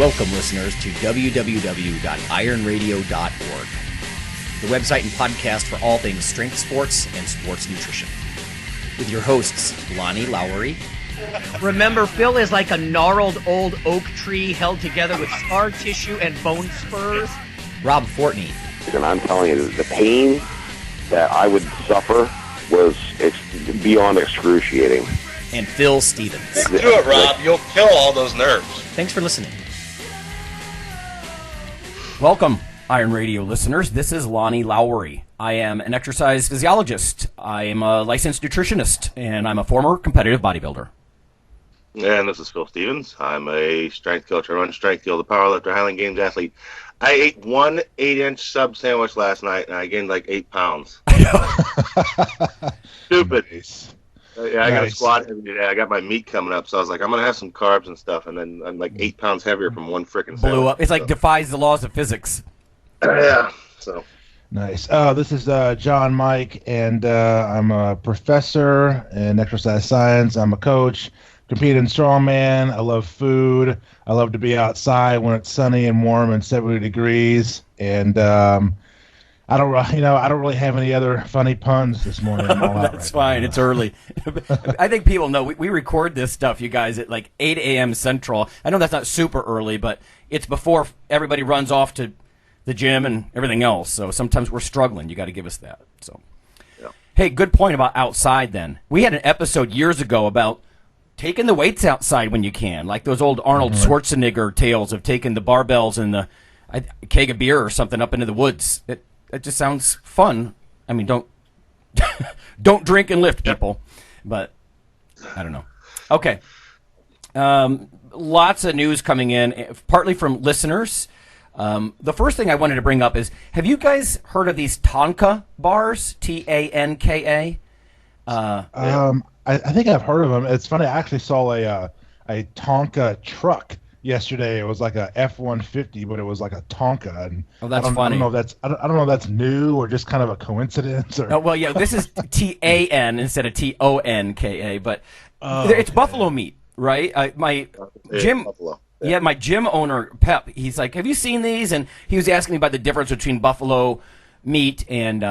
Welcome, listeners, to www.ironradio.org, the website and podcast for all things strength sports and sports nutrition. With your hosts, Lonnie Lowery. Remember, Phil is like a gnarled old oak tree held together with scar tissue and bone spurs. Rob Fortney. And I'm telling you, the pain that I would suffer was beyond excruciating. And Phil Stevens. Do it, Rob. You'll kill all those nerves. Thanks for listening. Welcome, Iron Radio listeners. This is Lonnie Lowery. I am an exercise physiologist. I am a licensed nutritionist, and I'm a former competitive bodybuilder. And this is Phil Stevens. I'm a strength coach. I run Strength Guild, the powerlifter, Highland Games athlete. I ate one 8-inch sub sandwich last night, and I gained like 8 pounds. Stupid. Nice. Yeah, I got a squat every day. I got my meet coming up, so I was like, I'm going to have some carbs and stuff, and then I'm like 8 pounds heavier from one frickin' sandwich. Blew up. It's like defies the laws of physics. Yeah, so. Nice. This is John Mike, and I'm a professor in exercise science. I'm a coach, compete in strongman. I love food. I love to be outside when it's sunny and warm and 70 degrees. And I don't really have any other funny puns this morning. That's fine. It's early. I think people know we record this stuff, you guys, at like 8 a.m. Central. I know that's not super early, but it's before everybody runs off to the gym and everything else. So sometimes we're struggling. You got to give us that. So, yeah. Hey, good point about outside then. We had an episode years ago about taking the weights outside when you can, like those old Arnold Schwarzenegger tales of taking the barbells and the keg of beer or something up into the woods. It just sounds fun. I mean, don't drink and lift, people. But I don't know. Okay. Lots of news coming in, partly from listeners. The first thing I wanted to bring up is, have you guys heard of these Tonka bars? Tanka? I think I've heard of them. It's funny. I actually saw a Tonka truck yesterday. It was like a F-150, but it was like a Tonka. And oh, that's funny. I don't know if that's new or just kind of a coincidence. Or... Oh, well, yeah, this is T-A-N instead of T-O-N-K-A, but it's buffalo meat, right? My gym. Buffalo. Yeah, my gym owner, Pep, he's like, have you seen these? And he was asking me about the difference between buffalo meat and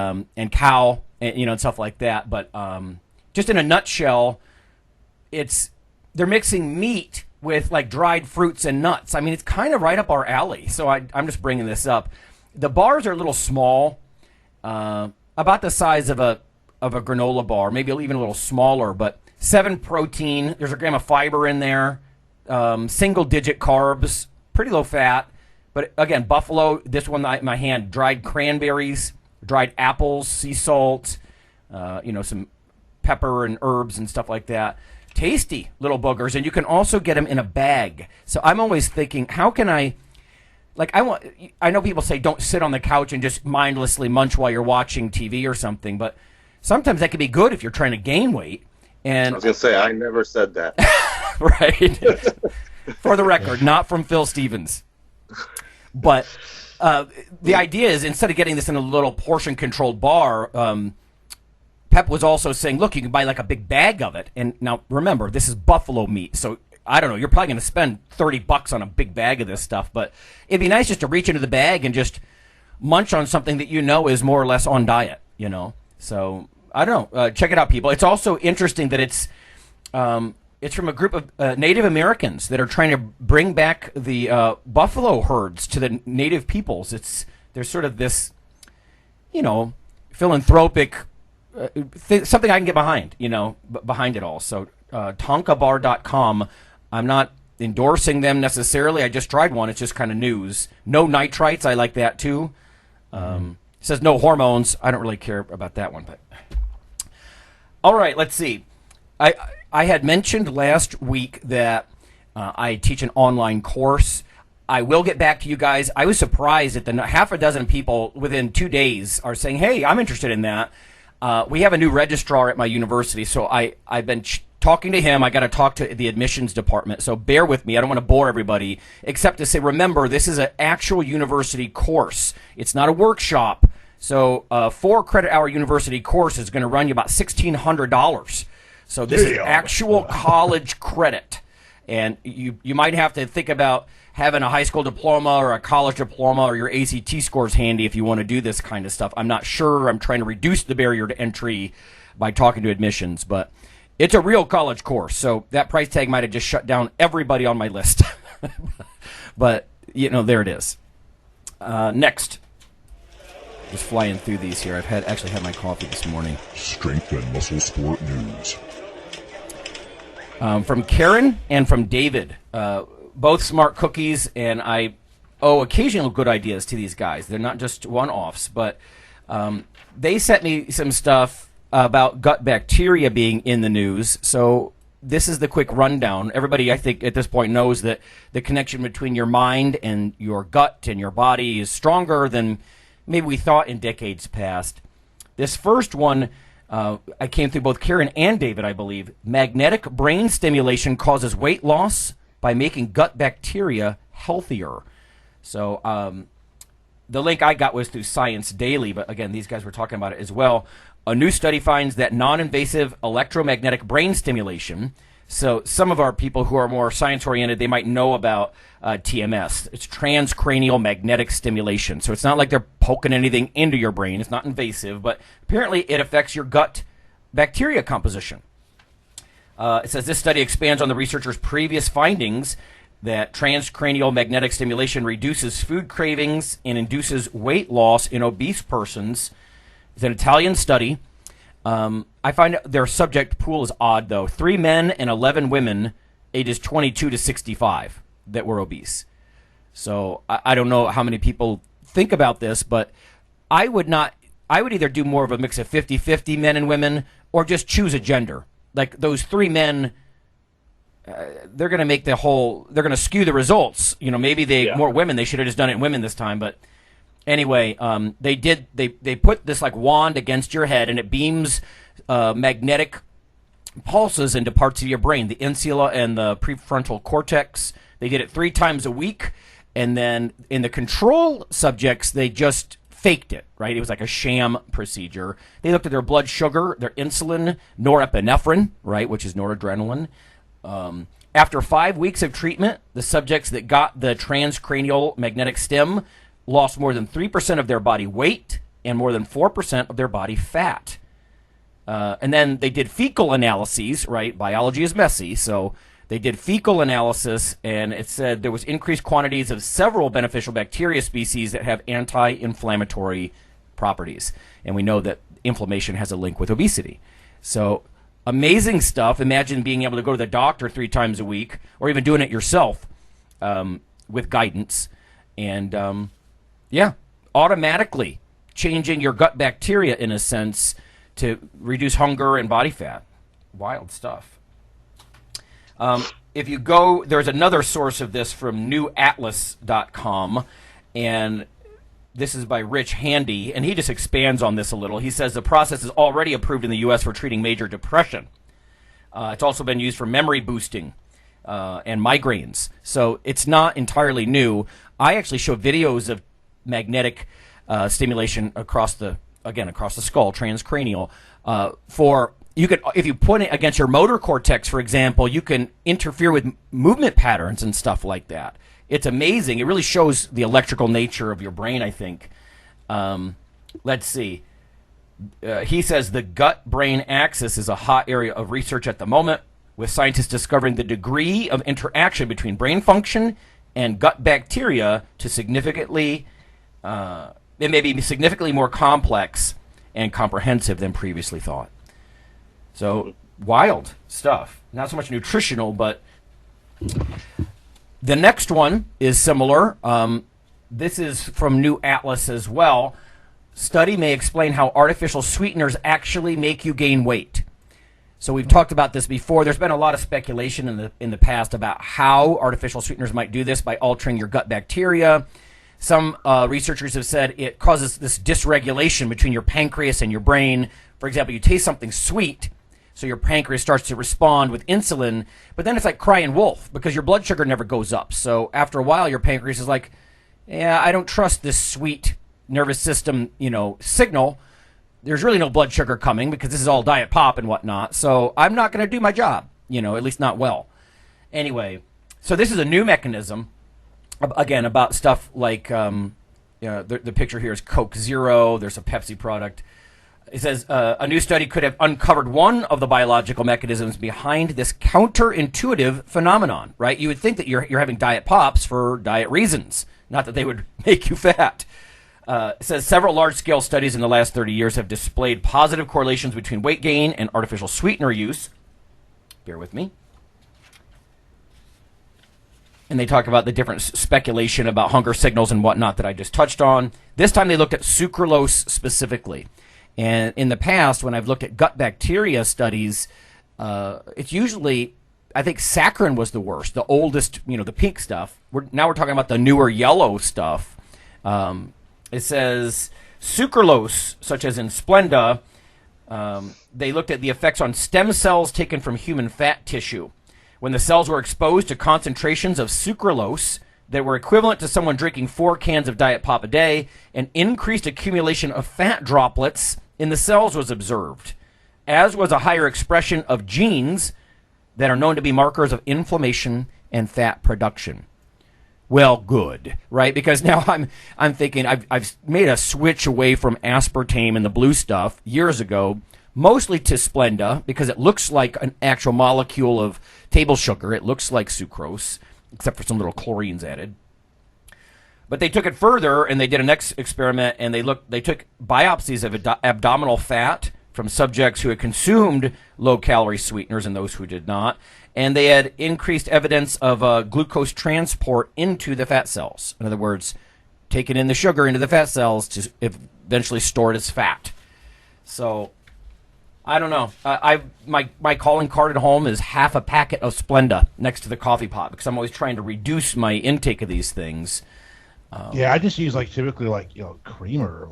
cow, and, and stuff like that. But just in a nutshell, they're mixing meat with like dried fruits and nuts. I mean, it's kind of right up our alley. So I'm just bringing this up. The bars are a little small, about the size of a granola bar, maybe even a little smaller, but 7 protein. There's a gram of fiber in there. Single-digit carbs, pretty low fat. But again, buffalo, this one in my hand, dried cranberries, dried apples, sea salt, some pepper and herbs and stuff like that. Tasty little boogers, and you can also get them in a bag. So I'm always thinking, how can I know people say don't sit on the couch and just mindlessly munch while you're watching TV or something, but sometimes that can be good if you're trying to gain weight. And I was going to say, I never said that. Right. For the record, not from Phil Stevens. But the idea is, instead of getting this in a little portion-controlled bar, Pep was also saying, look, you can buy like a big bag of it. And now, remember, this is buffalo meat. So, I don't know, you're probably going to spend $30 on a big bag of this stuff. But it'd be nice just to reach into the bag and just munch on something that you know is more or less on diet, So, I don't know. Check it out, people. It's also interesting that it's from a group of Native Americans that are trying to bring back the buffalo herds to the native peoples. There's sort of this, philanthropic something I can get behind, behind it all. So tonkabar.com. I'm not endorsing them necessarily. I just tried one. It's just kind of news. No nitrites. I like that too. It says no hormones. I don't really care about that one, but. All right, let's see. I had mentioned last week that I teach an online course. I will get back to you guys. I was surprised that half a dozen people within 2 days are saying, hey, I'm interested in that. We have a new registrar at my university, so I've been talking to him. I got to talk to the admissions department, so bear with me. I don't want to bore everybody, except to say, remember, this is an actual university course. It's not a workshop. So a 4-credit-hour university course is going to run you about $1,600. So this is actual college credit. And you might have to think about having a high school diploma or a college diploma or your ACT scores handy if you want to do this kind of stuff. I'm not sure. I'm trying to reduce the barrier to entry by talking to admissions, but it's a real college course. So that price tag might have just shut down everybody on my list. But, there it is. Next. Just flying through these here. I've actually had my coffee this morning. Strength and muscle sport news. From Karen and from David. Both smart cookies, and I owe occasional good ideas to these guys. They're not just one-offs, but they sent me some stuff about gut bacteria being in the news. So this is the quick rundown. Everybody, I think, at this point knows that the connection between your mind and your gut and your body is stronger than maybe we thought in decades past. This first one, I came through both Karen and David, I believe. Magnetic brain stimulation causes weight loss by making gut bacteria healthier. So the link I got was through Science Daily, but again, these guys were talking about it as well. A new study finds that non-invasive electromagnetic brain stimulation, so some of our people who are more science-oriented, they might know about TMS. It's transcranial magnetic stimulation. So it's not like they're poking anything into your brain. It's not invasive, but apparently it affects your gut bacteria composition. It says this study expands on the researchers' previous findings that transcranial magnetic stimulation reduces food cravings and induces weight loss in obese persons. It's an Italian study. I find their subject pool is odd, though. 3 men and 11 women, ages 22 to 65, that were obese. So I don't know how many people think about this, but I would either do more of a mix of 50-50 men and women or just choose a gender. Like those 3 men, they're going to make they're going to skew the results. Maybe more women. They should have just done it in women this time. But anyway, they put this like wand against your head, and it beams magnetic pulses into parts of your brain, the insula and the prefrontal cortex. They did it 3 times a week, and then in the control subjects, they just faked it, right? It was like a sham procedure. They looked at their blood sugar, their insulin, norepinephrine, right, which is noradrenaline. After 5 weeks of treatment, the subjects that got the transcranial magnetic stim lost more than 3% of their body weight and more than 4% of their body fat. And then they did fecal analyses, right? Biology is messy, so they did fecal analysis, and it said there was increased quantities of several beneficial bacteria species that have anti-inflammatory properties. And we know that inflammation has a link with obesity. So amazing stuff. Imagine being able to go to the doctor 3 times a week, or even doing it yourself with guidance. And, automatically changing your gut bacteria, in a sense, to reduce hunger and body fat. Wild stuff. If you go, there's another source of this from newatlas.com, and this is by Rich Handy, and he just expands on this a little. He says the process is already approved in the U.S. for treating major depression. It's also been used for memory boosting and migraines. So it's not entirely new. I actually show videos of magnetic stimulation across the skull, transcranial, you could, if you put it against your motor cortex, for example, you can interfere with movement patterns and stuff like that. It's amazing. It really shows the electrical nature of your brain, I think. Let's see. He says the gut-brain axis is a hot area of research at the moment, with scientists discovering the degree of interaction between brain function and gut bacteria to significantly, it may be significantly more complex and comprehensive than previously thought. So, wild stuff. Not so much nutritional, but the next one is similar. This is from New Atlas as well. Study may explain how artificial sweeteners actually make you gain weight. So we've talked about this before. There's been a lot of speculation in the past about how artificial sweeteners might do this by altering your gut bacteria. Some researchers have said it causes this dysregulation between your pancreas and your brain. For example, you taste something sweet, so your pancreas starts to respond with insulin, but then it's like crying wolf because your blood sugar never goes up. So after a while, your pancreas is like, yeah, I don't trust this sweet nervous system, signal. There's really no blood sugar coming because this is all diet pop and whatnot. So I'm not going to do my job, at least not well. Anyway, so this is a new mechanism, again, about stuff like the picture here is Coke Zero. There's a Pepsi product. It says a new study could have uncovered one of the biological mechanisms behind this counterintuitive phenomenon, right? You would think that you're having diet pops for diet reasons, not that they would make you fat. It says several large-scale studies in the last 30 years have displayed positive correlations between weight gain and artificial sweetener use. Bear with me. And they talk about the different speculation about hunger signals and whatnot that I just touched on. This time they looked at sucralose specifically. And in the past, when I've looked at gut bacteria studies, it's usually, I think saccharin was the worst, the oldest, the pink stuff. Now we're talking about the newer yellow stuff. It says sucralose, such as in Splenda, they looked at the effects on stem cells taken from human fat tissue. When the cells were exposed to concentrations of sucralose that were equivalent to someone drinking 4 cans of Diet Pop a day, an increased accumulation of fat droplets in the cells was observed, as was a higher expression of genes that are known to be markers of inflammation and fat production. Well, good, right? Because now I'm thinking I've made a switch away from aspartame and the blue stuff years ago, mostly to Splenda, because it looks like an actual molecule of table sugar. It looks like sucrose, except for some little chlorines added. But they took it further, and they did a next experiment, and they took biopsies of abdominal fat from subjects who had consumed low-calorie sweeteners and those who did not, and they had increased evidence of glucose transport into the fat cells. In other words, taking in the sugar into the fat cells to eventually store it as fat. So, I don't know. My calling card at home is half a packet of Splenda next to the coffee pot, because I'm always trying to reduce my intake of these things. I just use typically creamer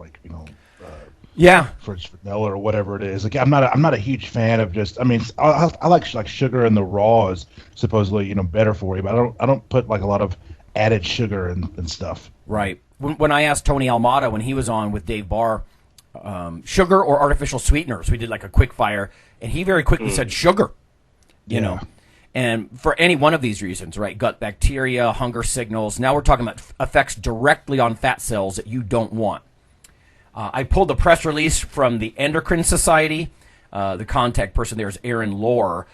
yeah, for vanilla or whatever it is. I'm not a huge fan of just. I mean, I like sugar in the raw is supposedly better for you, but I don't put a lot of added sugar and stuff. Right. When I asked Tony Almada when he was on with Dave Barr, sugar or artificial sweeteners, we did a quick fire, and he very quickly said sugar. You know. And for any one of these reasons, right, gut bacteria, hunger signals, now we're talking about effects directly on fat cells that you don't want. I pulled the press release from the Endocrine Society. The contact person there is Aaron Lohr.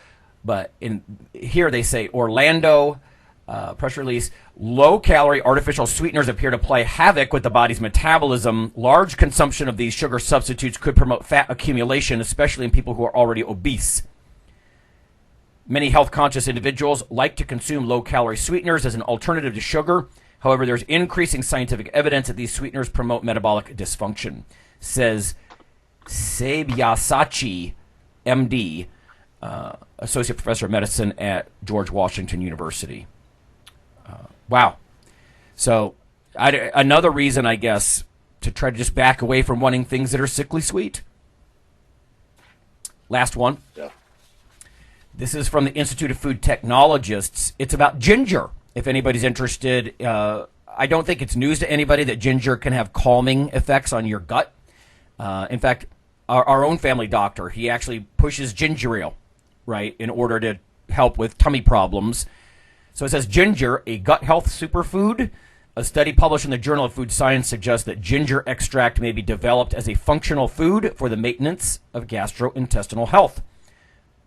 But in here they say, Orlando, press release, low-calorie artificial sweeteners appear to play havoc with the body's metabolism. Large consumption of these sugar substitutes could promote fat accumulation, especially in people who are already obese. Many health-conscious individuals like to consume low-calorie sweeteners as an alternative to sugar. However, there's increasing scientific evidence that these sweeteners promote metabolic dysfunction, says Sabyasachi, MD, Associate Professor of Medicine at George Washington University. Wow. So another reason, I guess, to try to just back away from wanting things that are sickly sweet. Last one. Yeah. This is from the Institute of Food Technologists. It's about ginger, if anybody's interested. I don't think it's news to anybody that ginger can have calming effects on your gut. In fact, our own family doctor, he actually pushes ginger ale, right, in order to help with tummy problems. So it says ginger, a gut health superfood. A study published in the Journal of Food Science suggests that ginger extract may be developed as a functional food for the maintenance of gastrointestinal health.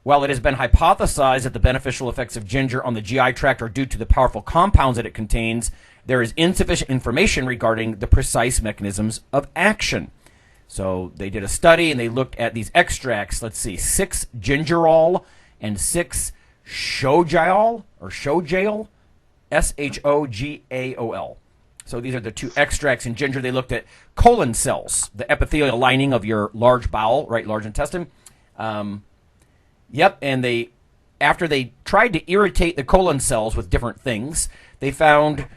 While it has been hypothesized that the beneficial effects of ginger on the GI tract are due to the powerful compounds that it contains, there is insufficient information regarding the precise mechanisms of action. So they did a study and they looked at these extracts. Let's see, 6 gingerol and 6 shogaol or shogaol, SHOGAOL. So these are the 2 extracts in ginger. They looked at colon cells, the epithelial lining of your large bowel, right, large intestine. Yep, and after they tried to irritate the colon cells with different things, they found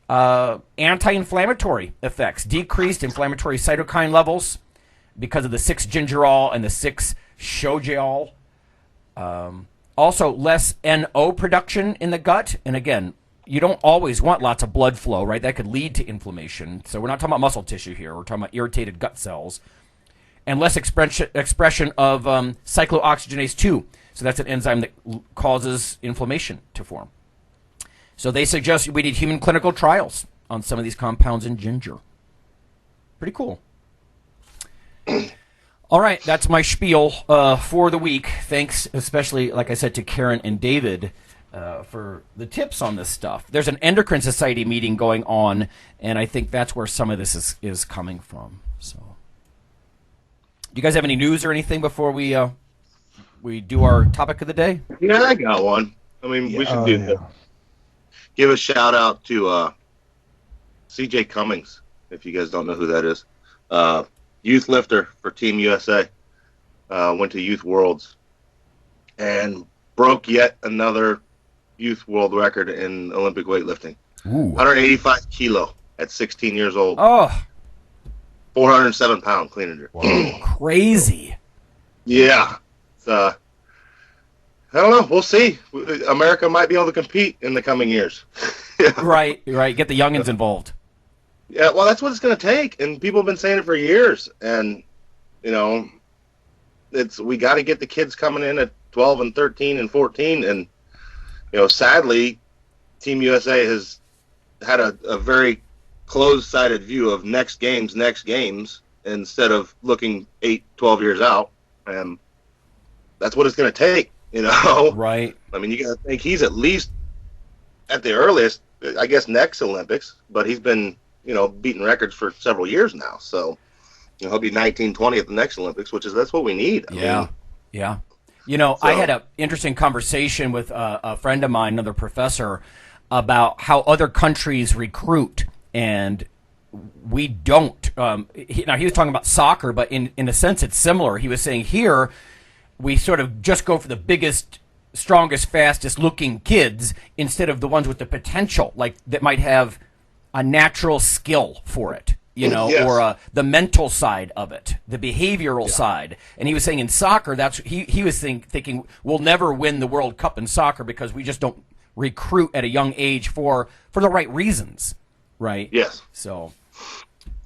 anti-inflammatory effects, decreased inflammatory cytokine levels because of the 6 gingerol and the 6 shogaol. Also, less NO production in the gut. And again, you don't always want lots of blood flow, right? That could lead to inflammation. So we're not talking about muscle tissue here. We're talking about irritated gut cells. And less expression of cyclooxygenase 2. So that's an enzyme that causes inflammation to form. So they suggest we need human clinical trials on some of these compounds in ginger. Pretty cool. All right, that's my spiel for the week. Thanks, especially, like I said, to Karen and David for the tips on this stuff. There's an endocrine society meeting going on, and I think that's where some of this is coming from. So, do you guys have any news or anything before we do our topic of the day? Yeah, I got one. I mean, we should give a shout out to C.J. Cummings, if you guys don't know who that is. Youth lifter for Team USA. Went to Youth Worlds and broke yet another youth world record in Olympic weightlifting. Ooh. 185 kilo at 16 years old. Oh. 407 pound clean and jerk. Wow. Crazy. Yeah. I don't know. We'll see. America might be able to compete in the coming years. Right. Get the youngins involved. Yeah, well, that's what it's going to take, and people have been saying it for years. And we got to get the kids coming in at 12 and 13 and 14. And sadly, Team USA has had a very closed-sided view of next games instead of looking 8, 12 years out. And that's what it's going to take. Right. I mean, you got to think he's at least at the earliest, I guess, next Olympics, but he's been beating records for several years now. So, he'll be 19, 20 at the next Olympics, that's what we need. Yeah. I had an interesting conversation with a friend of mine, another professor, about how other countries recruit, and we don't. He was talking about soccer, but in a sense it's similar. He was saying here we sort of just go for the biggest, strongest, fastest looking kids instead of the ones with the potential, like that might have a natural skill for it, Yes. or the mental side of it, the behavioral side. And he was saying in soccer, he was thinking we'll never win the World Cup in soccer because we just don't recruit at a young age for the right reasons, right? Yes. So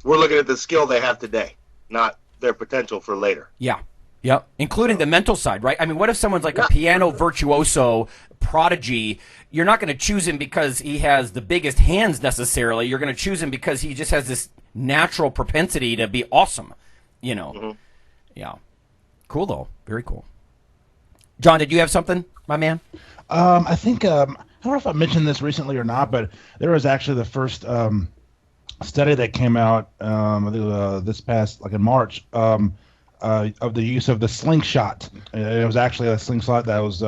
we're looking at the skill they have today, not their potential for later. Yeah. Yep, including the mental side, right? I mean, what if someone's like a piano virtuoso prodigy? You're not going to choose him because he has the biggest hands necessarily. You're going to choose him because he just has this natural propensity to be awesome, Mm-hmm. Yeah. Cool, though. Very cool. John, did you have something, my man? I think, I don't know if I mentioned this recently or not, but there was actually the first study that came out, I think this past, in March, of the use of the slingshot. It was actually a slingshot that was,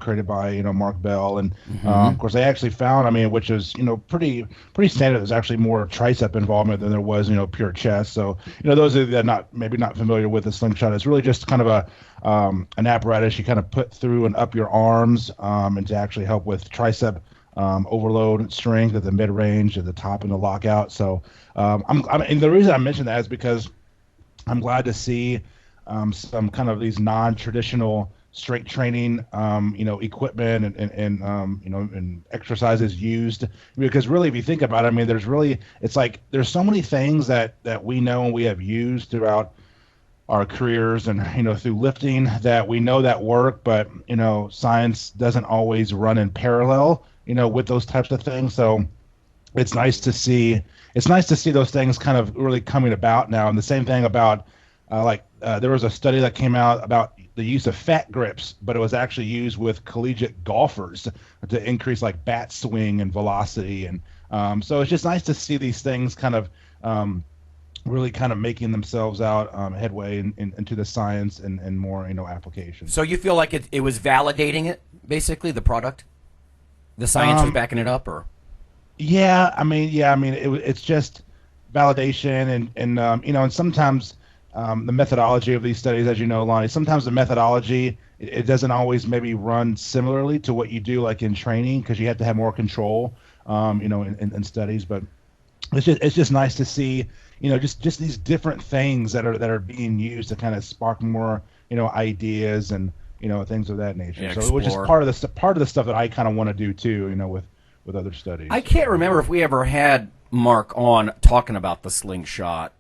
created by, Mark Bell. And, of course, they actually found, which is, pretty standard. There's actually more tricep involvement than there was, pure chest. So, those of you that are maybe not familiar with the slingshot, it's really just kind of an apparatus you kind of put through and up your arms and to actually help with tricep overload strength at the mid-range, at the top, and the lockout. So, and the reason I mentioned that is because I'm glad to see some kind of these non-traditional strength training, equipment and exercises used, because really, if you think about it, there's so many things that we know and we have used throughout our careers and, through lifting that we know that work, but, science doesn't always run in parallel, with those types of things. So it's nice to see those things kind of really coming about now. And the same thing about, there was a study that came out about the use of fat grips, but it was actually used with collegiate golfers to increase bat swing and velocity. And so it's just nice to see these things kind of really kind of making themselves out headway into the science and more, applications. So you feel like it was validating it, basically, the product? The science was backing it up, or? Yeah, it's just validation and sometimes the methodology of these studies, as you know, Lonnie, sometimes the methodology, it doesn't always maybe run similarly to what you do in training, because you have to have more control, in studies. But it's just nice to see, just these different things that are being used to kind of spark more, ideas and, things of that nature. Yeah, so which is part of the stuff that I kind of want to do too, with other studies. I can't remember if we ever had Mark on talking about the slingshot.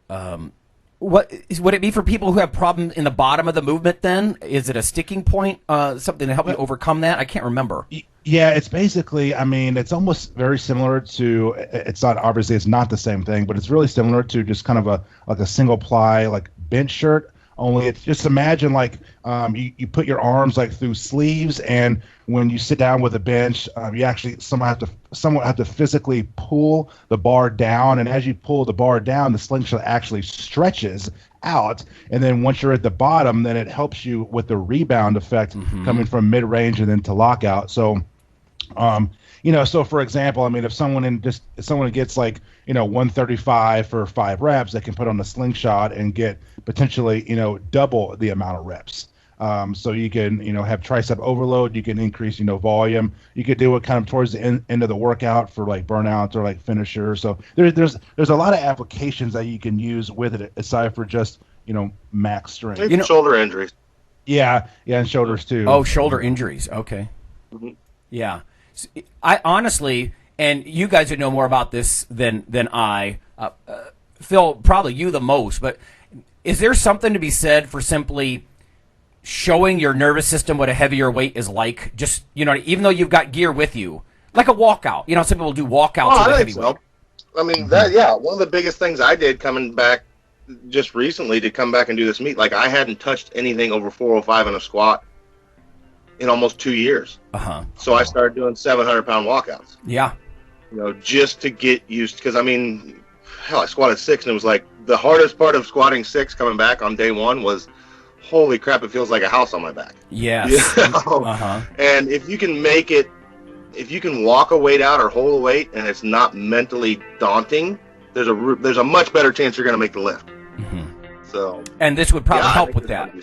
What would it be for people who have problems in the bottom of the movement? Then is it a sticking point, something to help you overcome that? I can't remember. Yeah, it's basically, I mean, it's almost very similar to, it's not, obviously it's not the same thing, but it's really similar to just kind of a single ply, like bench shirt. Only it's just imagine like you put your arms like through sleeves, and when you sit down with a bench, you actually somewhat have to physically pull the bar down, and as you pull the bar down, the slingshot actually stretches out, and then once you're at the bottom, then it helps you with the rebound effect coming from mid range and then to lockout. So so for example, I mean, if someone gets like, 135 for 5 reps, they can put on a slingshot and get potentially, double the amount of reps. So you can, have tricep overload, you can increase, volume. You could do it kind of towards the end of the workout for like burnouts or like finishers. So there's a lot of applications that you can use with it aside for just, max strength. Maybe shoulder injuries. Yeah, and shoulders too. Oh, shoulder injuries. Okay. Mm-hmm. Yeah. I honestly, and you guys would know more about this than I, Phil, probably you the most, but is there something to be said for simply showing your nervous system what a heavier weight is like? Just, even though you've got gear with you, like a walkout. Some people do walkouts with a heavy weight. I mean, one of the biggest things I did coming back just recently to come back and do this meet, like I hadn't touched anything over 405 in a squat in almost 2 years. So I started doing 700-pound walkouts. Yeah. Just to get used, because I mean, hell, I squatted 6, and it was like the hardest part of squatting 6 coming back on day 1 was, holy crap, it feels like a house on my back. Yes. And if you can make it, if you can walk a weight out or hold a weight and it's not mentally daunting, there's a much better chance you're going to make the lift. So. And this would probably help with that.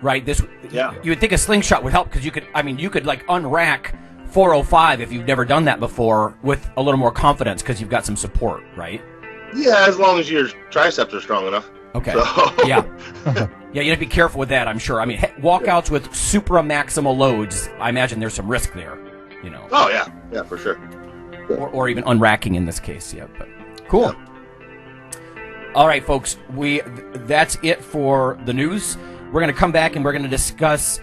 Right, you would think a slingshot would help because you could like unrack 405 if you've never done that before with a little more confidence because you've got some support, right? Yeah, as long as your triceps are strong enough. Okay. So. Yeah, you have to be careful with that, I'm sure. I mean, walkouts with supra-maximal loads, I imagine there's some risk there, Oh, yeah, for sure. Or even unracking in this case, yeah. But cool. Yeah. All right, folks, that's it for the news. We're going to come back and we're going to discuss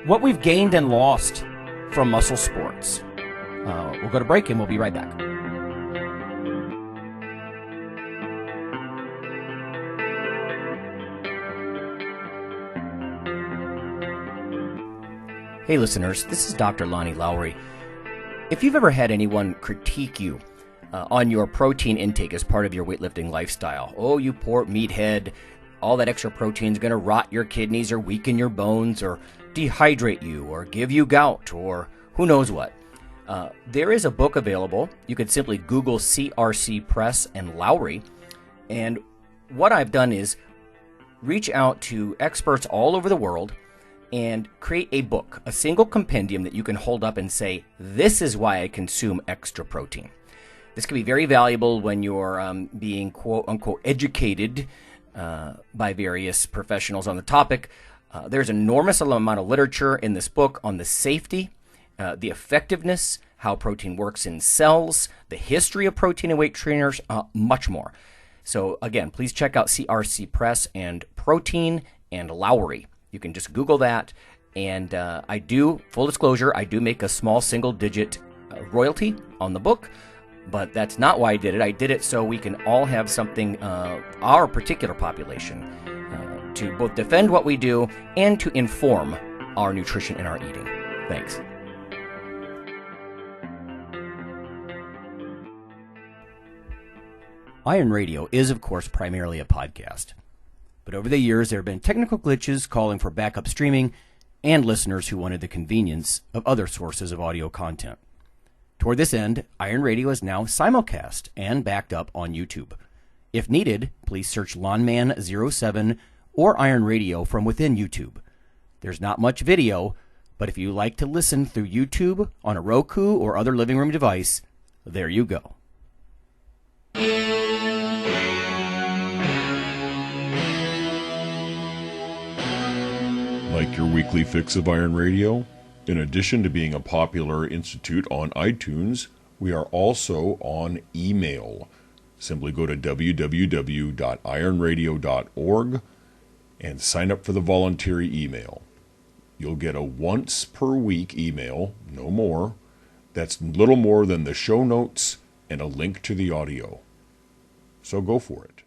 what we've gained and lost from muscle sports. We'll go to break and we'll be right back. Hey listeners, this is Dr. Lonnie Lowry. If you've ever had anyone critique you on your protein intake as part of your weightlifting lifestyle, oh, you poor meathead, all that extra protein is going to rot your kidneys or weaken your bones or dehydrate you or give you gout or who knows what. There is a book available. You could simply Google CRC Press and Lowry. And what I've done is reach out to experts all over the world and create a book, a single compendium that you can hold up and say, this is why I consume extra protein. This can be very valuable when you're being quote-unquote educated by various professionals on the topic. There's an enormous amount of literature in this book on the safety, the effectiveness, how protein works in cells, the history of protein and weight trainers, much more. So again, please check out CRC Press and Protein and Lowry. You can just Google that. And I do, full disclosure, I do make a small single-digit royalty on the book. But that's not why I did it. I did it so we can all have something, our particular population, to both defend what we do and to inform our nutrition and our eating. Thanks. Iron Radio is, of course, primarily a podcast. But over the years, there have been technical glitches calling for backup streaming and listeners who wanted the convenience of other sources of audio content. Toward this end, Iron Radio is now simulcast and backed up on YouTube. If needed, please search Lawnman07 or Iron Radio from within YouTube. There's not much video, but if you like to listen through YouTube on a Roku or other living room device, there you go. Like your weekly fix of Iron Radio? In addition to being a popular institute on iTunes, we are also on email. Simply go to www.ironradio.org and sign up for the voluntary email. You'll get a once per week email, no more, That's little more than the show notes and a link to the audio. So go for it.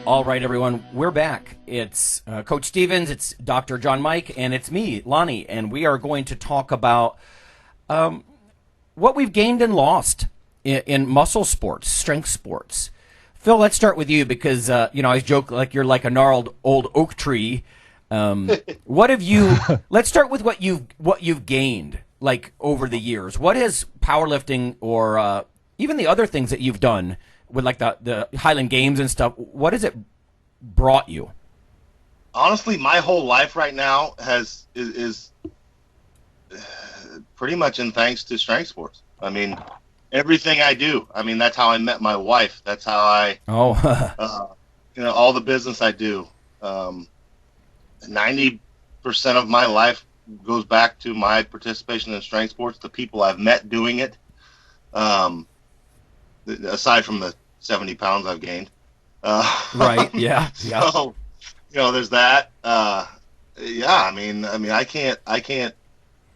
All right, everyone, we're back. It's Coach Stevens, it's Dr. John Mike, and it's me, Lonnie, and we are going to talk about what we've gained and lost in muscle sports, strength sports. Phil, let's start with you because, I always joke like you're like a gnarled old oak tree. What have you, let's start with what you've gained, like, over the years. What has powerlifting or even the other things that you've done with like the Highland Games and stuff, what has it brought you? Honestly, my whole life right now is pretty much in thanks to strength sports. I mean, everything I do. I mean, that's how I met my wife. That's how I all the business I do. 90% of my life goes back to my participation in strength sports, the people I've met doing it. Aside from the 70 pounds I've gained. Right, yeah. So, there's that. I mean, I can't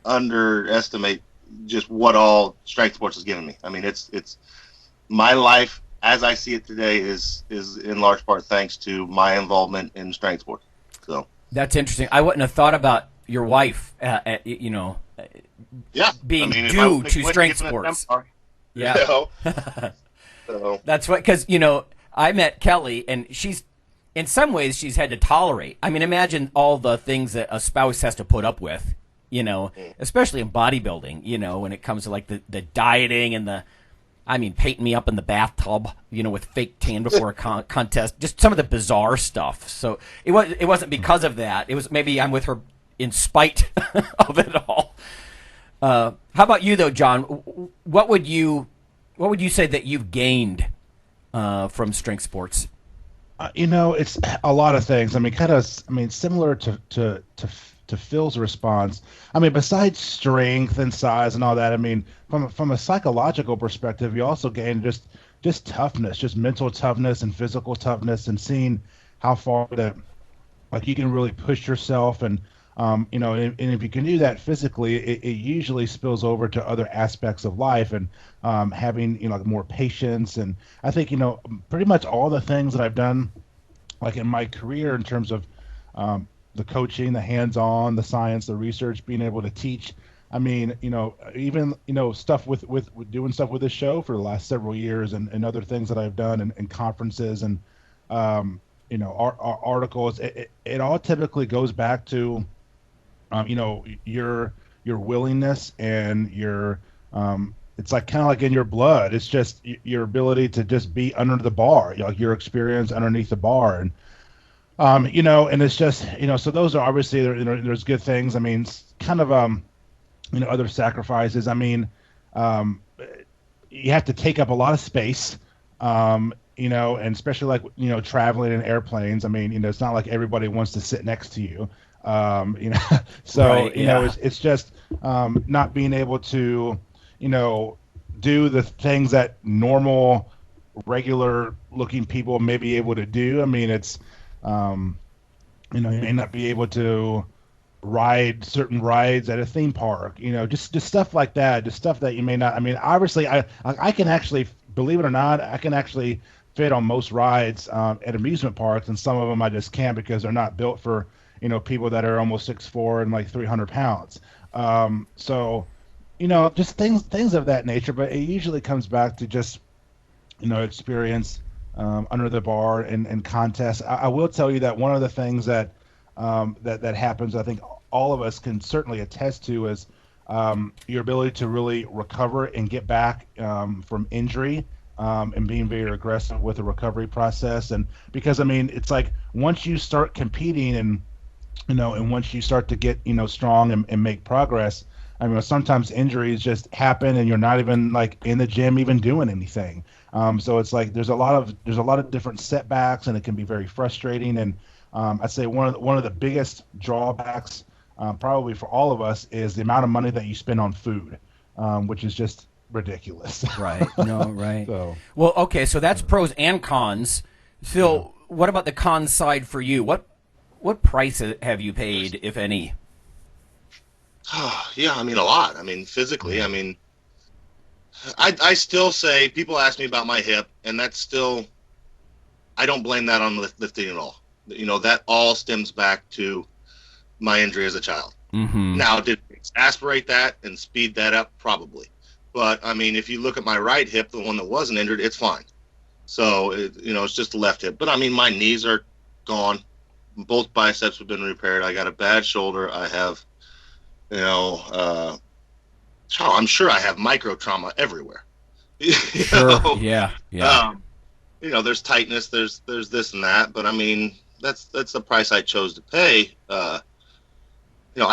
underestimate just what all strength sports has given me. I mean, it's my life as I see it today is in large part thanks to my involvement in strength sports. So that's interesting. I wouldn't have thought about your wife, being due to strength sports. Yeah. So. That's what, because, I met Kelly, and she's, in some ways, she's had to tolerate. I mean, imagine all the things that a spouse has to put up with, especially in bodybuilding, when it comes to, like, the dieting and painting me up in the bathtub, with fake tan before a contest, just some of the bizarre stuff. So it wasn't because of that. It was maybe I'm with her in spite of it all. How about you, though, John? What would you say that you've gained from strength sports? It's a lot of things. Similar to Phil's response. Besides strength and size and all that, from a psychological perspective, you also gain just toughness, just mental toughness and physical toughness, and seeing how far that you can really push yourself and and if you can do that physically, it usually spills over to other aspects of life and having, more patience. And I think, pretty much all the things that I've done, like in my career in terms of the coaching, the hands-on, the science, the research, being able to teach. Even, stuff with doing stuff with this show for the last several years and other things that I've done and conferences and, our articles, it all typically goes back to, your willingness and your it's like kind of like in your blood. It's just your ability to just be under the bar, your experience underneath the bar, and and it's just so those are obviously there's good things. Kind of other sacrifices. You have to take up a lot of space. And especially like traveling in airplanes. It's not like everybody wants to sit next to you. So right, yeah. It's just not being able to do the things that normal regular looking people may be able to do. It's you may not be able to ride certain rides at a theme park, just stuff like that, just stuff that you may not. Obviously I can actually, believe it or not, I can actually fit on most rides at amusement parks, and some of them I just can't because they're not built for people that are almost 6'4" and like 300 pounds. So, just things of that nature. But it usually comes back to just, experience under the bar and contests. I will tell you that one of the things that that happens, I think all of us can certainly attest to, is your ability to really recover and get back from injury. And being very aggressive with the recovery process. And because, it's like once you start competing and once you start to get, strong and make progress, sometimes injuries just happen and you're not even like in the gym even doing anything. So it's like there's a lot of different setbacks, and it can be very frustrating. And I'd say one of the biggest drawbacks probably for all of us is the amount of money that you spend on food, which is just ridiculous. Right. No, right. So, well, okay, so that's pros and cons. Phil, what about the cons side for you? what price have you paid, if any? Yeah, I mean, a lot. I mean, physically, I mean, I still say, people ask me about my hip, and that's still, I don't blame that on lifting at all. You know, that all stems back to my injury as a child. Mm-hmm. Now, did it aspirate that and speed that up? Probably. But, I mean, if you look at my right hip, the one that wasn't injured, it's fine. So, it's just the left hip. But, I mean, my knees are gone. Both biceps have been repaired. I got a bad shoulder. I have, I'm sure I have micro trauma everywhere. Sure. Yeah. There's tightness. There's this and that. But, I mean, that's the price I chose to pay. I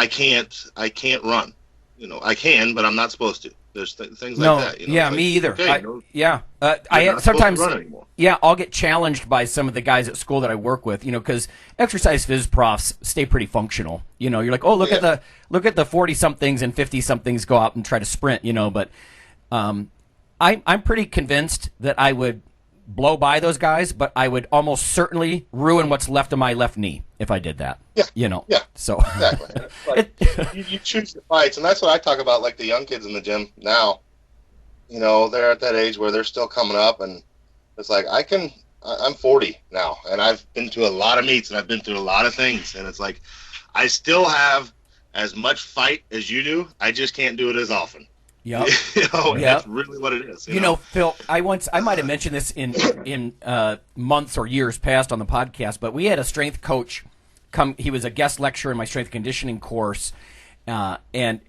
can't run. I can, but I'm not supposed to. There's things like that. Me either. Okay, I sometimes. Yeah, I'll get challenged by some of the guys at school that I work with. Because exercise phys profs stay pretty functional. You're like, oh, look at the 40-somethings and 50-somethings go out and try to sprint. But I'm pretty convinced that I would blow by those guys, but I would almost certainly ruin what's left of my left knee if I did that. Yeah. Yeah. So exactly. Like, you choose your fights, and that's what I talk about. Like the young kids in the gym now, they're at that age where they're still coming up, and it's like I'm 40 now, and I've been to a lot of meets, and I've been through a lot of things, and it's like I still have as much fight as you do. I just can't do it as often. Yep. That's really what it is. Phil, I might have mentioned this in months or years past on the podcast, but we had a strength coach come. He was a guest lecturer in my strength conditioning course, and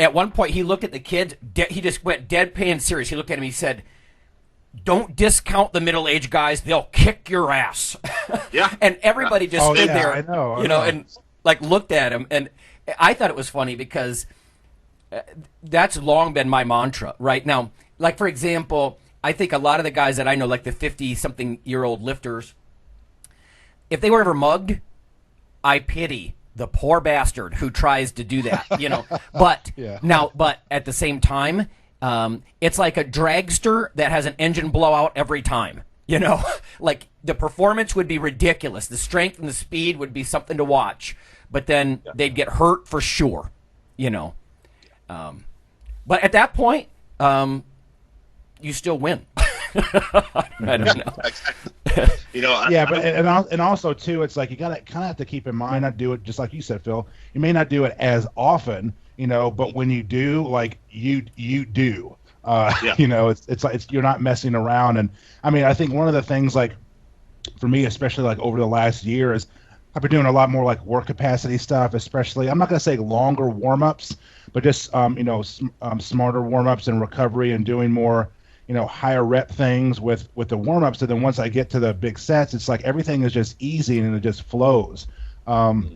at one point he looked at the kids. He just went deadpan serious. He looked at him. He said, "Don't discount the middle-aged guys. They'll kick your ass." Yeah. And everybody just stood there, I know. and like looked at him, and I thought it was funny because that's long been my mantra. Right now, like for example, I think a lot of the guys that I know, like the 50-something-year-old lifters, if they were ever mugged, I pity the poor bastard who tries to do that. But but at the same time, it's like a dragster that has an engine blowout every time. Like the performance would be ridiculous. The strength and the speed would be something to watch, but then they'd get hurt for sure. But at that point, you still win. I don't know. And also too, it's like you gotta kind of have to keep in mind, not do it just like you said, Phil. You may not do it as often, but when you do, like you do. It's like you're not messing around. And I mean, I think one of the things, like for me, especially like over the last year, is I've been doing a lot more like work capacity stuff, especially. I'm not going to say longer warm-ups, but just smarter warm-ups and recovery, and doing more higher rep things with the warm-ups. And then once I get to the big sets, it's like everything is just easy and it just flows. So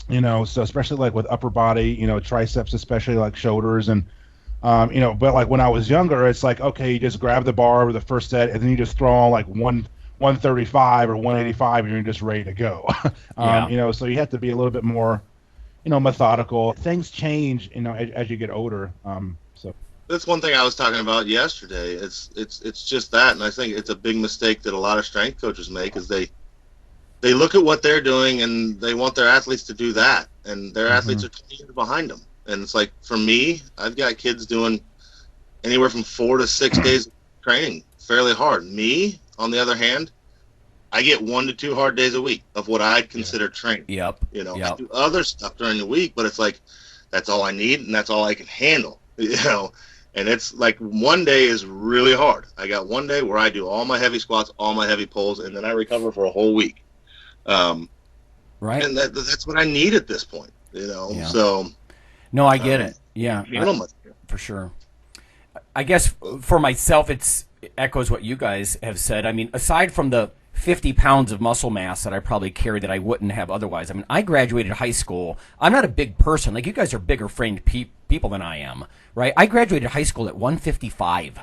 especially like with upper body, triceps, especially like shoulders, and but like when I was younger, it's like, okay, you just grab the bar with the first set and then you just throw on like 135 or 185 and you're just ready to go. So you have to be a little bit more methodical. Things change as you get older. So that's one thing I was talking about yesterday. It's just that, and I think it's a big mistake that a lot of strength coaches make, is they look at what they're doing and they want their athletes to do that, and their athletes are 20 years behind them. And it's like, for me, I've got kids doing anywhere from 4 to 6 days of training fairly hard. Me, on the other hand, I get 1 to 2 hard days a week of what I'd consider training. Yep. I do other stuff during the week, but it's like, that's all I need and that's all I can handle. And it's like one day is really hard. I got one day where I do all my heavy squats, all my heavy pulls, and then I recover for a whole week. Right. And that's what I need at this point. So. No, I get it. Yeah, for sure. I guess for myself, it echoes what you guys have said. I mean, aside from the 50 pounds of muscle mass that I probably carry that I wouldn't have otherwise. I mean, I graduated high school. I'm not a big person. Like, you guys are bigger framed people than I am, right? I graduated high school at 155,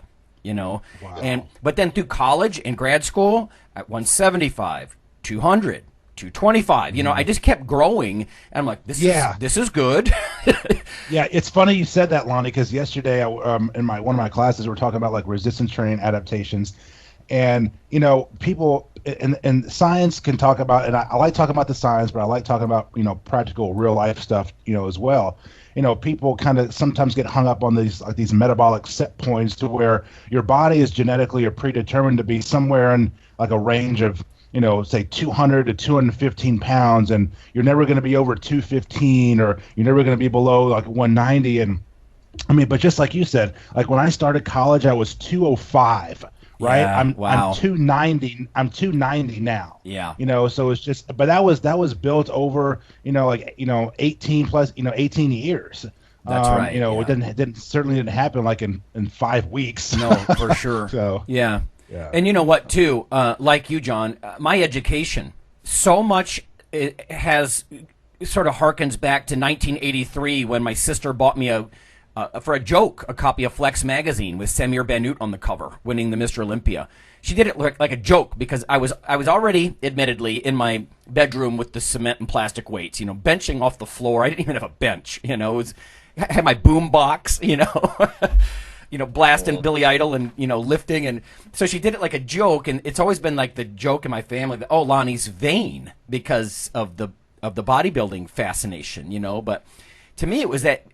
Wow. But then through college and grad school at 175, 200. 225. I just kept growing, and I'm like, this is good. Yeah, it's funny you said that, Lonnie, because yesterday in one of my classes we were talking about like resistance training adaptations, and people and science can talk about, and I like talking about the science, but I like talking about, practical real life stuff, as well. People kind of sometimes get hung up on these metabolic set points to where your body is genetically or predetermined to be somewhere in like a range of, say 200 to 215 pounds, and you're never going to be over 215, or you're never going to be below like 190. And I mean, but just like you said, like when I started college, I was 205. Right, Yeah, wow. I'm 290. I'm 290 now. Yeah. So it's just, but that was built over 18 plus 18 years. That's right. It certainly didn't happen like in 5 weeks. No, for sure. So yeah. Yeah. And you know what, too? Like you, John, my education, so much it has sort of harkens back to 1983 when my sister bought me for a joke, a copy of Flex magazine with Samir Bannout on the cover, winning the Mr. Olympia. She did it like a joke because I was already, admittedly, in my bedroom with the cement and plastic weights, benching off the floor. I didn't even have a bench, I had my boom box, blasting Billy Idol and, lifting. And so she did it like a joke, and it's always been like the joke in my family that, oh, Lonnie's vain because of the bodybuilding fascination, but to me, it was that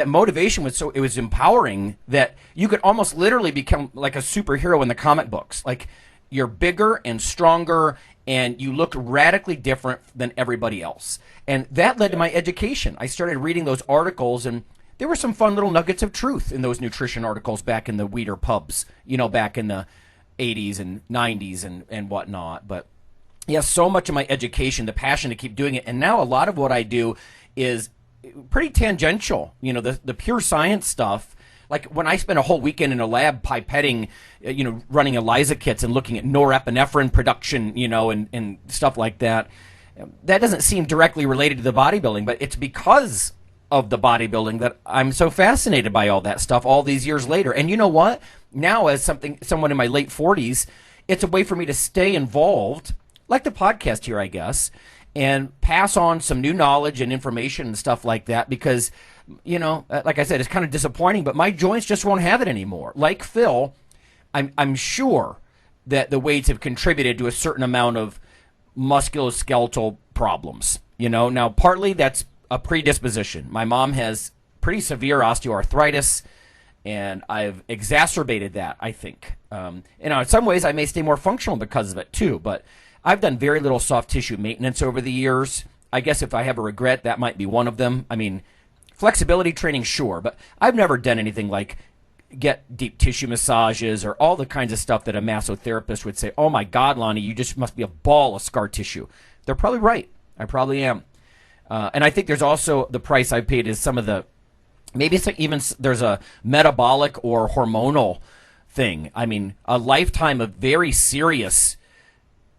motivation it was empowering that you could almost literally become like a superhero in the comic books. Like you're bigger and stronger, and you look radically different than everybody else. And that led to my education. I started reading those articles, and there were some fun little nuggets of truth in those nutrition articles back in the Weeder pubs, back in the 80s and 90s and whatnot. But yeah, so much of my education, the passion to keep doing it. And now a lot of what I do is pretty tangential, the pure science stuff. Like when I spent a whole weekend in a lab pipetting, running ELISA kits and looking at norepinephrine production, and stuff like that, that doesn't seem directly related to the bodybuilding, but it's because of the bodybuilding that I'm so fascinated by all that stuff all these years later. And you know what? Now, as someone in my late 40s, it's a way for me to stay involved, like the podcast here, I guess, and pass on some new knowledge and information and stuff like that because, like I said, it's kind of disappointing, but my joints just won't have it anymore. Like Phil, I'm sure that the weights have contributed to a certain amount of musculoskeletal problems. Now partly that's a predisposition. My mom has pretty severe osteoarthritis, and I've exacerbated that, I think. In some ways I may stay more functional because of it too, but I've done very little soft tissue maintenance over the years. I guess if I have a regret, that might be one of them. I mean, flexibility training, sure, but I've never done anything like get deep tissue massages or all the kinds of stuff that a massotherapist would say, oh my God, Lonnie, you just must be a ball of scar tissue. They're probably right. I probably am. And I think there's also the price I paid is some of the, maybe it's like even there's a metabolic or hormonal thing. I mean, a lifetime of very serious,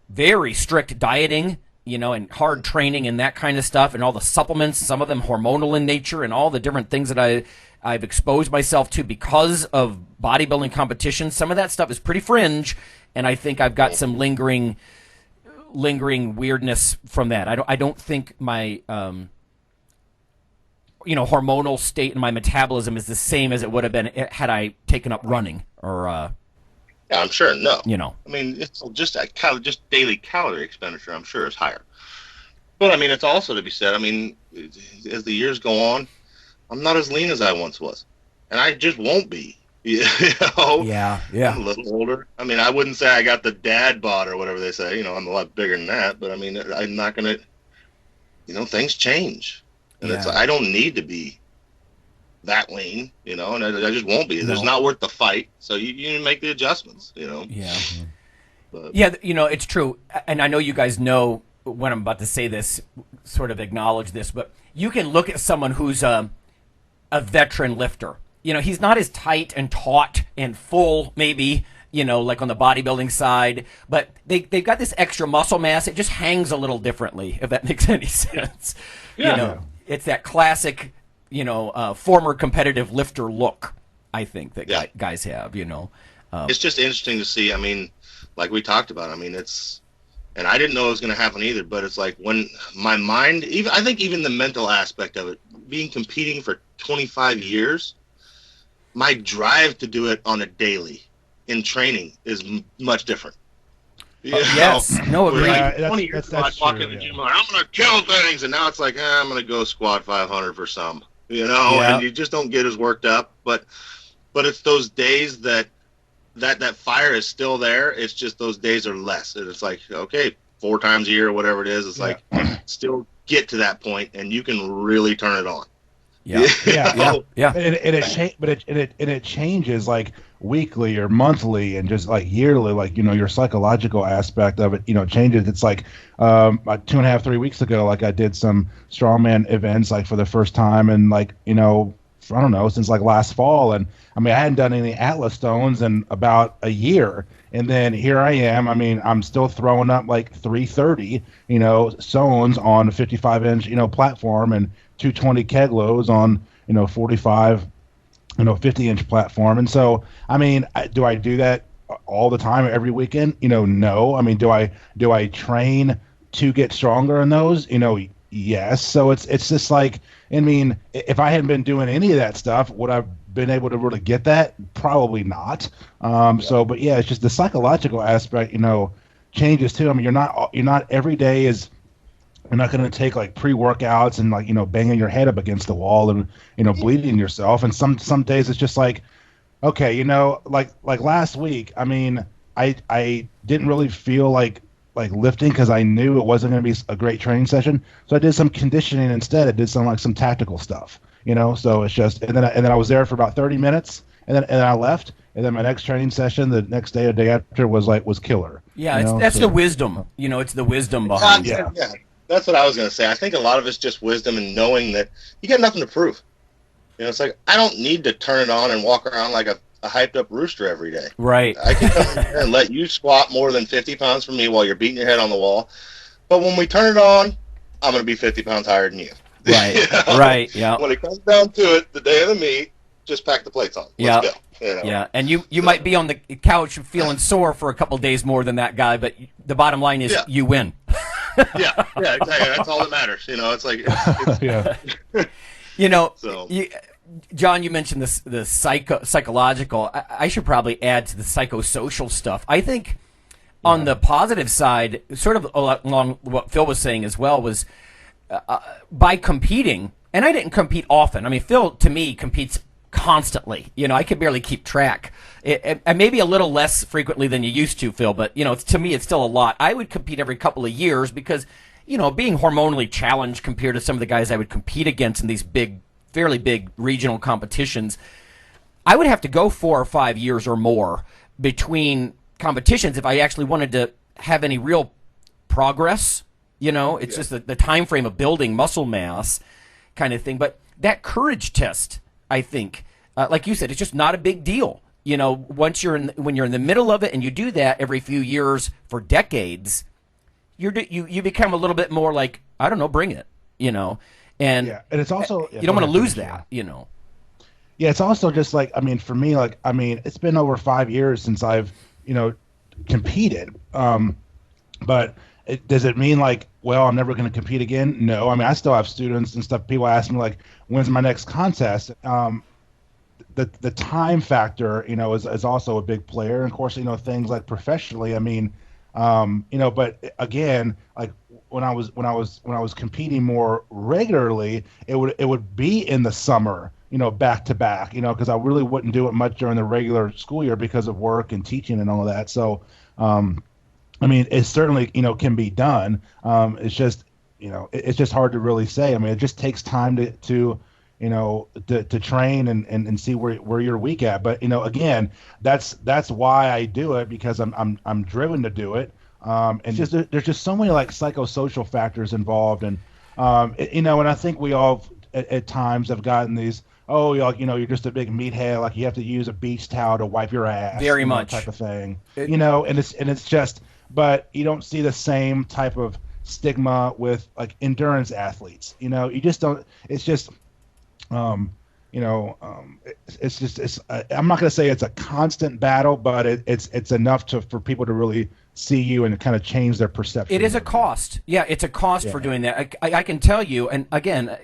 very strict dieting, and hard training and that kind of stuff, and all the supplements, some of them hormonal in nature, and all the different things that I've exposed myself to because of bodybuilding competitions. Some of that stuff is pretty fringe, and I think I've got some lingering weirdness from that. I don't think my hormonal state and my metabolism is the same as it would have been had I taken up running or. Yeah, I'm sure. No. I mean, it's just just daily calorie expenditure, I'm sure, is higher. But, I mean, it's also to be said, I mean, as the years go on, I'm not as lean as I once was. And I just won't be. Yeah. I'm a little older. I mean, I wouldn't say I got the dad bod or whatever they say. I'm a lot bigger than that. But, I mean, I'm not going to, things change. And I don't need to be that lean, and I just won't be. No. It's not worth the fight, so you make the adjustments, Yeah. But. Yeah, it's true, and I know you guys know when I'm about to say this, sort of acknowledge this, but you can look at someone who's a veteran lifter. He's not as tight and taut and full, maybe, like on the bodybuilding side, but they've got this extra muscle mass. It just hangs a little differently, if that makes any sense. Yeah. It's that classic former competitive lifter look, I think, that guys have, It's just interesting to see. I mean, like we talked about, I mean, and I didn't know it was going to happen either, but it's like when my mind, I think even the mental aspect of it, competing for 25 years, my drive to do it on a daily in training is much different. Yes. No, agreed. Like 20 years ago, I'd walk in the gym like, I'm going to kill things, and now it's like, I'm going to go squat 500 for some, and you just don't get as worked up. But it's those days that fire is still there. It's just those days are less. And it's like, okay, 4 times a year or whatever it is. It's like, still get to that point, and you can really turn it on. Yeah. And it changes like weekly or monthly and just like yearly, like, your psychological aspect of it, changes. It's like 2.5, 3 weeks ago, like I did some strongman events like for the first time, and like, I don't know, since like last fall. And I mean, I hadn't done any Atlas stones in about a year. And then here I am. I mean, I'm still throwing up like 330, stones on a 55-inch, platform, and 220 keg loads on, 45, 50-inch platform. And so, I mean, do I do that all the time, every weekend? No. I mean, do I train to get stronger in those? Yes. So it's just like, I mean, if I hadn't been doing any of that stuff, would I have been able to really get that? Probably not. So, but yeah, it's just the psychological aspect, changes too. I mean, you're not every day is. You're not going to take like pre-workouts and like, banging your head up against the wall and, bleeding yourself. And some days it's just like, okay, like last week, I mean, I didn't really feel like lifting because I knew it wasn't going to be a great training session. So I did some conditioning instead. I did some tactical stuff, so it's just, and then I was there for about 30 minutes and then I left. And then my next training session the next day or day after was killer. Yeah. That's the wisdom, it's the wisdom behind it. Yeah. That's what I was going to say. I think a lot of it's just wisdom and knowing that you got nothing to prove. It's like, I don't need to turn it on and walk around like a hyped up rooster every day. Right. I can come in here and let you squat more than 50 pounds from me while you're beating your head on the wall. But when we turn it on, I'm going to be 50 pounds higher than you. Right. Right. Yeah. When it comes down to it, the day of the meet, just pack the plates on. Let's go. Yeah, and you might be on the couch feeling sore for a couple of days more than that guy, but the bottom line is you win. yeah, exactly. That's all that matters. It's like, John, you mentioned the psychological. I should probably add to the psychosocial stuff. I think on the positive side, sort of along what Phil was saying as well, was by competing, and I didn't compete often. I mean, Phil, to me, competes constantly. I could barely keep track. And maybe a little less frequently than you used to, Phil, but, to me, it's still a lot. I would compete every couple of years because, being hormonally challenged compared to some of the guys I would compete against in these fairly big regional competitions, I would have to go 4 or 5 years or more between competitions if I actually wanted to have any real progress. It's just the time frame of building muscle mass kind of thing. But that courage test, I think, like you said, it's just not a big deal. Once when you're in the middle of it and you do that every few years for decades, you become a little bit more like, I don't know, bring it, and it's also you don't want to lose that, Yeah, it's also just like, I mean, for me, like, I mean, it's been over 5 years since I've competed, but does it mean like, well, I'm never going to compete again? No. I mean, I still have students and stuff. People ask me like, when's my next contest? The time factor, is also a big player. And of course, things like professionally, I mean, but again, like when I was competing more regularly, it would be in the summer, back to back, because I really wouldn't do it much during the regular school year because of work and teaching and all of that. So, I mean, it certainly, can be done. It's just, it's just hard to really say. I mean, it just takes time to train and see where you're weak at. But, again, that's why I do it, because I'm driven to do it. And just, there's just so many like psychosocial factors involved. And, and I think we all at times have gotten these, you're just a big meathead. Like you have to use a beach towel to wipe your ass. Very much. Type of thing, and it's just, but you don't see the same type of stigma with like endurance athletes. You just don't. It's just, it's just. I'm not going to say it's a constant battle, but it's enough for people to really see you and kind of change their perception. It is a cost. Yeah, it's a cost for doing that. I can tell you, and again,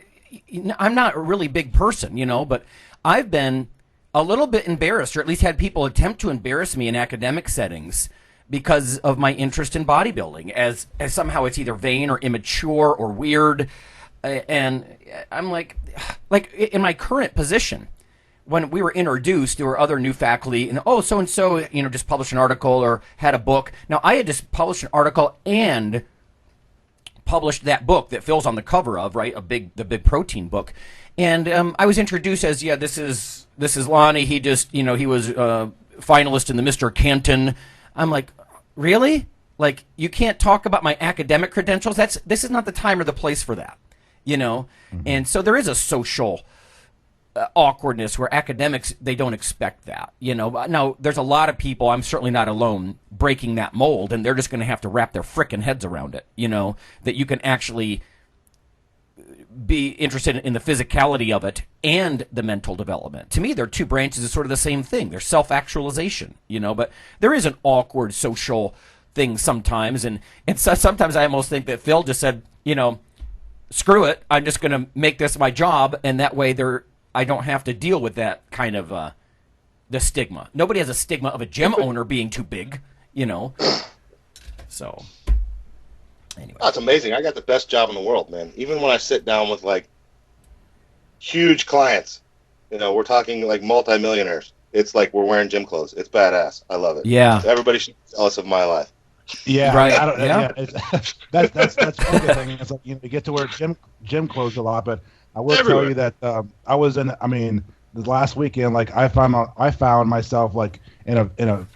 I'm not a really big person, but I've been a little bit embarrassed, or at least had people attempt to embarrass me in academic settings because of my interest in bodybuilding, as somehow it's either vain or immature or weird. And I'm like in my current position, when we were introduced, there were other new faculty, and so-and-so, just published an article or had a book. Now, I had just published an article and published that book that Phil's on the cover of, right? The big protein book. And I was introduced as, this is Lonnie. He just, he was finalist in the Mr. Canton. I'm like, really? Like, you can't talk about my academic credentials? This is not the time or the place for that, Mm-hmm. And so there is a social awkwardness where academics, they don't expect that, Now, there's a lot of people, I'm certainly not alone, breaking that mold, and they're just going to have to wrap their frickin' heads around it, that you can actually be interested in the physicality of it and the mental development. To me, they're two branches of sort of the same thing. They're self-actualization, but there is an awkward social thing sometimes, and so sometimes I almost think that Phil just said, screw it, I'm just going to make this my job, and that way I don't have to deal with that kind of the stigma. Nobody has a stigma of a gym owner being too big, So, anyway. That's amazing. I got the best job in the world, man. Even when I sit down with, like, huge clients, we're talking, like, multimillionaires. It's like we're wearing gym clothes. It's badass. I love it. Yeah. Everybody should be jealous of my life. Yeah, right. That's one good thing. It's like you get to wear gym clothes a lot, but I will tell you that I was in. I mean, the last weekend, like I found myself like in a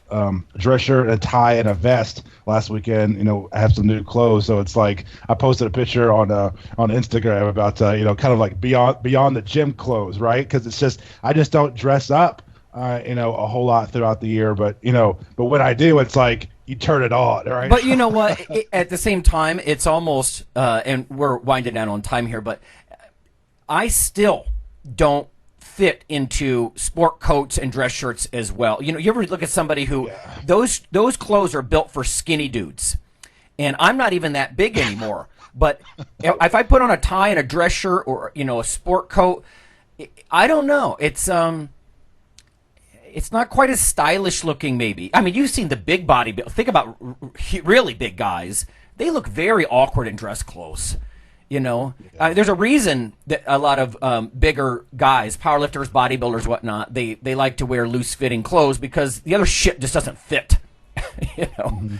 dress shirt, a tie, and a vest last weekend. I have some new clothes, so it's like I posted a picture on Instagram about kind of like beyond the gym clothes, right? Because it's just I just don't dress up, a whole lot throughout the year, but when I do, it's like. You turn it on, right? But you know what? At the same time, it's almost, and we're winding down on time here, but I still don't fit into sport coats and dress shirts as well. You ever look at somebody who, those clothes are built for skinny dudes, and I'm not even that big anymore. But if I put on a tie and a dress shirt or, a sport coat, I don't know. It's not quite as stylish looking, maybe. I mean, you've seen the big body. Think about really big guys. They look very awkward in dress clothes. There's a reason that a lot of bigger guys, powerlifters, bodybuilders, whatnot, they like to wear loose fitting clothes because the other shit just doesn't fit. Mm-hmm.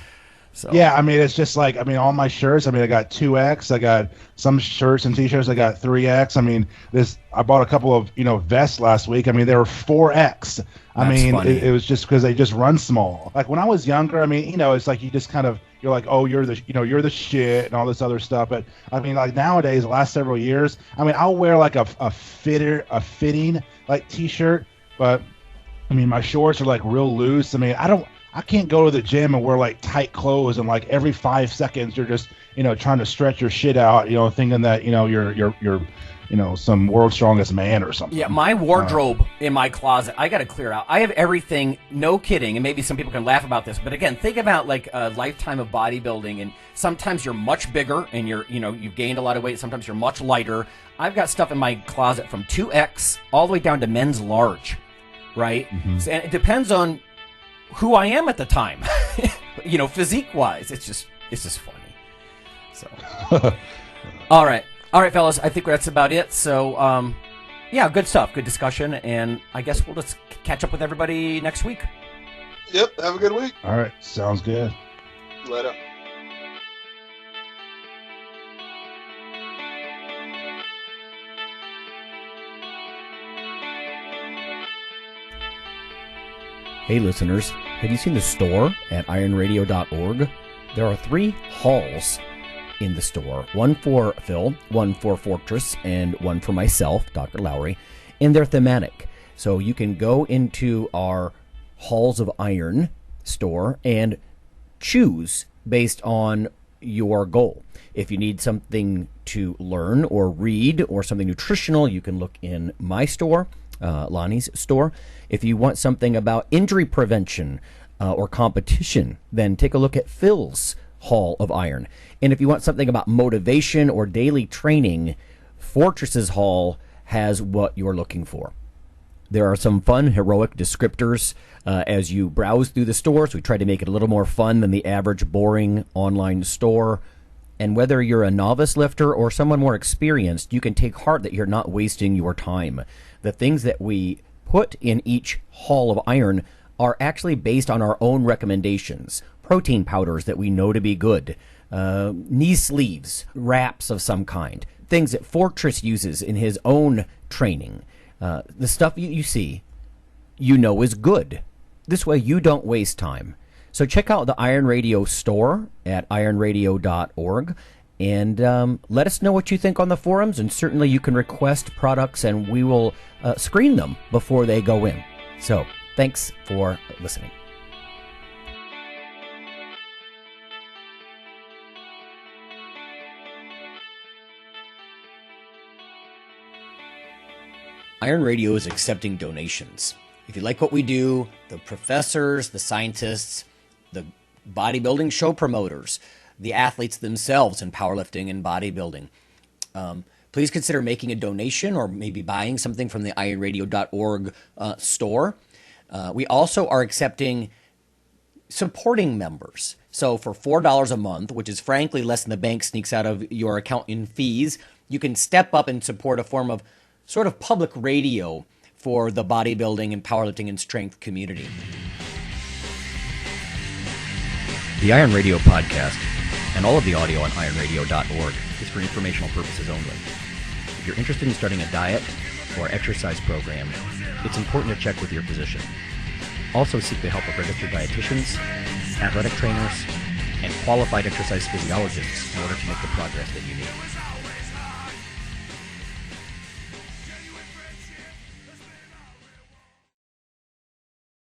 So. Yeah, I mean, it's just like, all my shirts, I got 2X, I got some shirts and t-shirts, I got 3X. I bought a couple of, vests last week. They were 4X. It was just because they just run small. Like when I was younger, it's like you just kind of, you're like, oh, you're the shit and all this other stuff. But like nowadays, the last several years, I'll wear like a fitting like t-shirt, but my shorts are like real loose. I can't go to the gym and wear like tight clothes and like every 5 seconds you're just trying to stretch your shit out, thinking that you're some world's strongest man or something. Yeah, my wardrobe in my closet, I got to clear out. I have everything, no kidding, and maybe some people can laugh about this, but again, think about like a lifetime of bodybuilding, and sometimes you're much bigger and you've gained a lot of weight. Sometimes you're much lighter. I've got stuff in my closet from 2X all the way down to men's large, right? Mm-hmm. So, and it depends on who I am at the time, physique-wise. It's just funny. So, all right, fellas. I think that's about it. So, good stuff, good discussion, and I guess we'll just catch up with everybody next week. Yep. Have a good week. All right. Sounds good. Later. Hey listeners, have you seen the store at IronRadio.org? There are 3 halls in the store. One for Phil, one for Fortress, and one for myself, Dr. Lowry, and they're thematic. So you can go into our Halls of Iron store and choose based on your goal. If you need something to learn or read or something nutritional, you can look in my store, Lonnie's store. If you want something about injury prevention or competition, then take a look at Phil's Hall of Iron. And if you want something about motivation or daily training, Fortress's Hall has what you're looking for. There are some fun, heroic descriptors as you browse through the stores. We try to make it a little more fun than the average boring online store. And whether you're a novice lifter or someone more experienced, you can take heart that you're not wasting your time. The things that we put in each Hall of Iron are actually based on our own recommendations. Protein powders that we know to be good, knee sleeves, wraps of some kind, things that Fortress uses in his own training. The stuff you see, you know is good. This way you don't waste time. So check out the Iron Radio store at ironradio.org and let us know what you think on the forums, and certainly you can request products and we will screen them before they go in. So thanks for listening. Iron Radio is accepting donations. If you like what we do, the professors, the scientists, the bodybuilding show promoters, the athletes themselves in powerlifting and bodybuilding, please consider making a donation or maybe buying something from the ironradio.org store. We also are accepting supporting members. So for $4 a month, which is frankly less than the bank sneaks out of your account in fees, you can step up and support a form of sort of public radio for the bodybuilding and powerlifting and strength community. The Iron Radio podcast and all of the audio on ironradio.org is for informational purposes only. If you're interested in starting a diet or exercise program, it's important to check with your physician. Also seek the help of registered dietitians, athletic trainers, and qualified exercise physiologists in order to make the progress that you need.